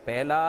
पहला,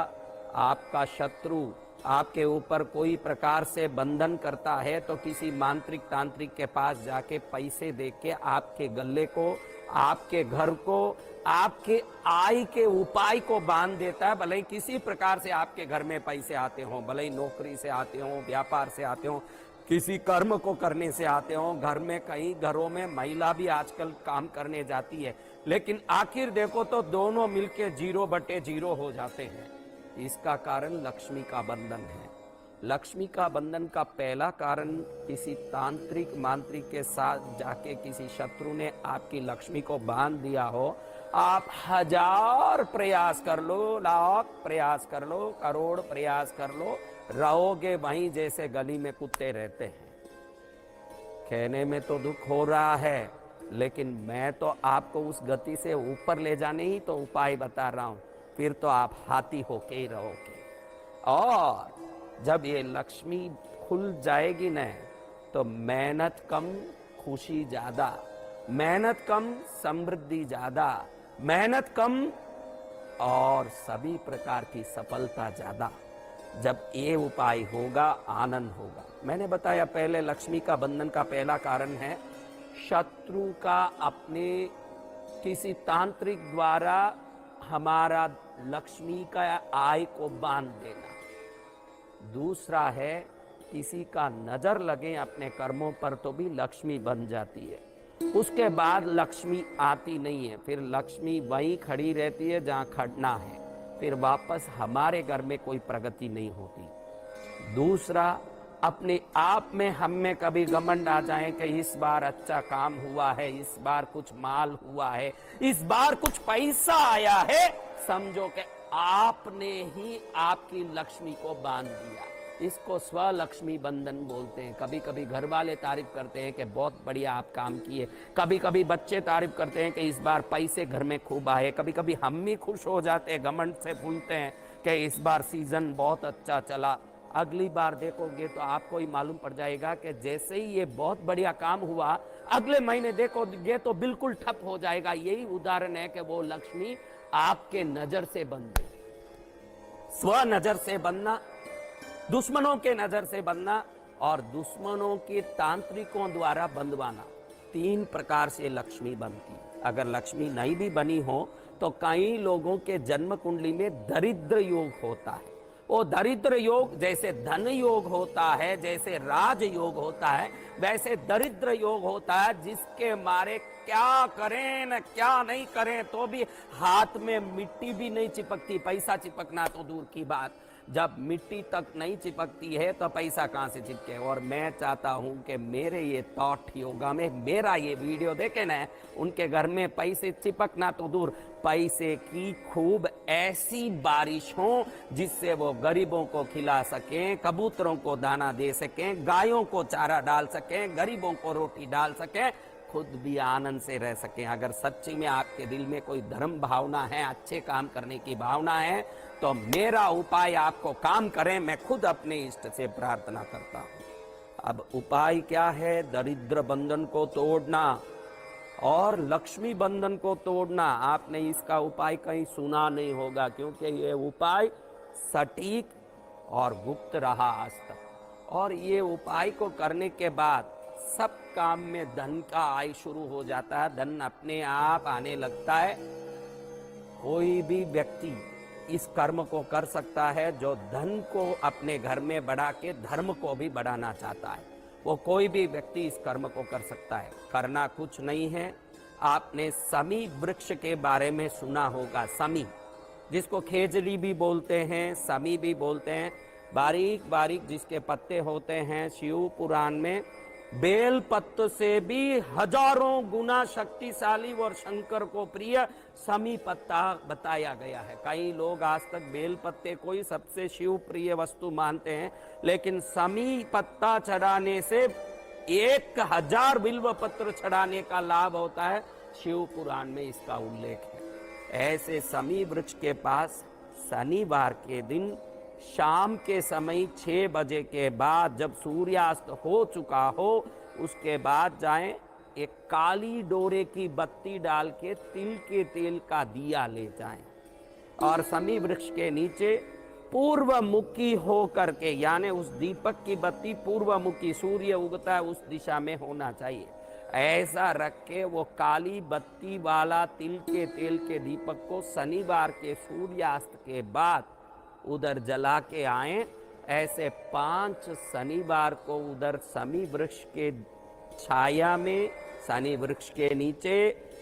आपका शत्रु आपके ऊपर कोई प्रकार से बंधन करता है तो किसी मांत्रिक तांत्रिक के पास जाके पैसे दे के आपके गले को, आपके घर को, आपके आय के उपाय को बांध देता है। भले ही किसी प्रकार से आपके घर में पैसे आते हों, भले ही नौकरी से आते हों, व्यापार से आते हों, किसी कर्म को करने से आते हों, घर में कई घरों में महिला भी आजकल काम करने जाती है, लेकिन आखिर देखो तो दोनों मिलके 0/0 हो जाते हैं। इसका कारण लक्ष्मी का बंधन है। लक्ष्मी का बंधन का पहला कारण, किसी तांत्रिक मांत्रिक के साथ जाके किसी शत्रु ने आपकी लक्ष्मी को बांध दिया हो। आप 1000 प्रयास कर लो, लाख प्रयास कर लो, करोड़ प्रयास कर लो, रहोगे वहीं जैसे गली में कुत्ते रहते हैं। कहने में तो दुख हो रहा है, लेकिन मैं तो आपको उस गति से ऊपर ले जाने ही तो उपाय बता रहा हूं। फिर तो आप हाथी होके ही रहोगे। और जब ये लक्ष्मी खुल जाएगी न, तो मेहनत कम, खुशी ज्यादा, मेहनत कम, समृद्धि ज्यादा, मेहनत कम और सभी प्रकार की सफलता ज्यादा। जब ये उपाय होगा, आनंद होगा। मैंने बताया पहले, लक्ष्मी का बंधन का पहला कारण है शत्रु का अपने किसी तांत्रिक द्वारा हमारा लक्ष्मी का आय को बांध देना। दूसरा है, किसी का नजर लगे अपने कर्मों पर तो भी लक्ष्मी बन जाती है। उसके बाद लक्ष्मी आती नहीं है, फिर लक्ष्मी वहीं खड़ी रहती है जहां खड़ना है, फिर वापस हमारे घर में कोई प्रगति नहीं होती। दूसरा, अपने आप में हम में कभी घमंड आ जाए कि इस बार अच्छा काम हुआ है, इस बार कुछ माल हुआ है, इस बार कुछ पैसा आया है, समझो कि आपने ही आपकी लक्ष्मी को बांध दिया। इसको स्वलक्ष्मी बंधन बोलते हैं। कभी कभी घर वाले तारीफ करते हैं कि बहुत बढ़िया आप काम किए, कभी कभी बच्चे तारीफ करते हैं कि इस बार पैसे घर में खूब आए, कभी कभी हम भी खुश हो जाते हैं, घमंड से फूलते हैं कि इस बार सीजन बहुत अच्छा चला। अगली बार देखोगे तो आपको ही मालूम पड़ जाएगा कि जैसे ही ये बहुत बढ़िया काम हुआ, अगले महीने देखोगे तो बिल्कुल ठप हो जाएगा। यही उदाहरण है कि वो लक्ष्मी आपके नजर से बंध गई। स्व नजर से बनना, दुश्मनों के नजर से बनना और दुश्मनों के तांत्रिकों द्वारा बंधवाना, 3 प्रकार से लक्ष्मी बनती। अगर लक्ष्मी नहीं भी बनी हो तो कई लोगों के जन्म कुंडली में दरिद्र योग होता है। वो दरिद्र योग जैसे धन योग होता है, जैसे राज योग होता है, वैसे दरिद्र योग होता है, जिसके मारे क्या करें न क्या नहीं करें तो भी हाथ में मिट्टी भी नहीं चिपकती। पैसा चिपकना तो दूर की बात, जब मिट्टी तक नहीं चिपकती है तो पैसा कहां से चिपके। और मैं चाहता हूं कि मेरे ये थॉट योगा में, मेरा ये वीडियो देखे ना, उनके घर में पैसे चिपकना तो दूर, पैसे की खूब ऐसी बारिश हो जिससे वो गरीबों को खिला सकें, कबूतरों को दाना दे सकें, गायों को चारा डाल सकें, गरीबों को रोटी डाल सकें, खुद भी आनंद से रह सकें। अगर सच्ची में आपके दिल में कोई धर्म भावना है, अच्छे काम करने की भावना है, तो मेरा उपाय आपको काम करे। मैं खुद अपने इष्ट से प्रार्थना करता हूं। अब उपाय क्या है? दरिद्र बंधन को तोड़ना और लक्ष्मी बंधन को तोड़ना। आपने इसका उपाय कहीं सुना नहीं होगा, क्योंकि ये उपाय सटीक और गुप्त रहा आज तक। और ये उपाय को करने के बाद सब काम में धन का आय शुरू हो जाता है, धन अपने आप आने लगता है। कोई भी व्यक्ति इस कर्म को कर सकता है जो धन को अपने घर में बढ़ा के धर्म को भी बढ़ाना चाहता है। वो कोई भी व्यक्ति इस कर्म को कर सकता है। करना कुछ नहीं है। आपने समी वृक्ष के बारे में सुना होगा। समी, जिसको खेजड़ी भी बोलते हैं, समी भी बोलते हैं, बारीक बारीक जिसके पत्ते होते हैं। शिव पुराण में बेल पत्र से भी हजारों गुना शक्तिशाली और शंकर को प्रिय समी पत्ता बताया गया है। कई लोग आज तक बेल पत्ते को ही सबसे शिव प्रिय वस्तु मानते हैं, लेकिन समी पत्ता चढ़ाने से 1000 बिल्व पत्र चढ़ाने का लाभ होता है। शिव पुराण में इसका उल्लेख है। ऐसे समी वृक्ष के पास शनिवार के दिन शाम के समय 6 बजे के बाद, जब सूर्यास्त हो चुका हो, उसके बाद जाएं, एक काली डोरे की बत्ती डाल के तिल के तेल का दिया ले जाएं। और समी वृक्ष के नीचे पूर्व मुखी हो करके, यानी उस दीपक की बत्ती पूर्व मुखी, सूर्य उगता है उस दिशा में होना चाहिए, ऐसा रख के वो काली बत्ती वाला तिल के तेल के दीपक को शनिवार के सूर्यास्त के बाद उधर जला के आए। ऐसे 5 शनिवार को उधर समी वृक्ष के छाया में, शनि वृक्ष के नीचे,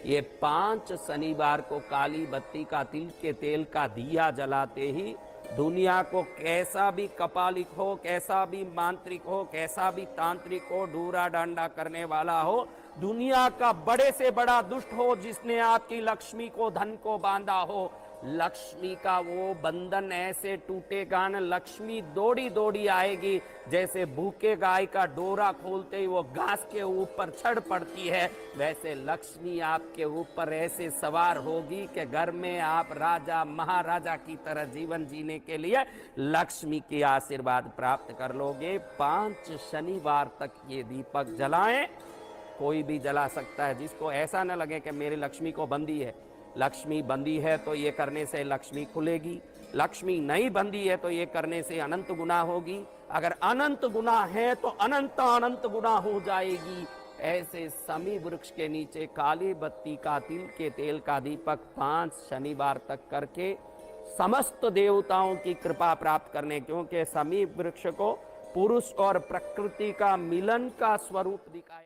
ये 5 शनिवार को काली बत्ती का तिल के तेल का दिया जलाते ही दुनिया को कैसा भी कपालिक हो, कैसा भी मांत्रिक हो, कैसा भी तांत्रिक हो, डूरा डांडा करने वाला हो, दुनिया का बड़े से बड़ा दुष्ट हो जिसने आपकी लक्ष्मी को, धन को बांधा हो, लक्ष्मी का वो बंधन ऐसे टूटेगा न, लक्ष्मी दौड़ी दौड़ी आएगी। जैसे भूखे गाय का डोरा खोलते ही वो घास के ऊपर चढ़ पड़ती है, वैसे लक्ष्मी आपके ऊपर ऐसे सवार होगी कि घर में आप राजा महाराजा की तरह जीवन जीने के लिए लक्ष्मी की आशीर्वाद प्राप्त कर लोगे। 5 शनिवार तक ये दीपक जलाएं। कोई भी जला सकता है, जिसको ऐसा न लगे कि मेरी लक्ष्मी को बंदी है। लक्ष्मी बंदी है तो ये करने से लक्ष्मी खुलेगी, लक्ष्मी नहीं बंदी है तो ये करने से अनंत गुना होगी, अगर अनंत गुना है तो अनंत अनंत गुना हो जाएगी। ऐसे समी वृक्ष के नीचे काली बत्ती का तिल के तेल का दीपक 5 शनिवार तक करके समस्त देवताओं की कृपा प्राप्त करने, क्योंकि समी वृक्ष को पुरुष और प्रकृति का मिलन का स्वरूप दिखाया।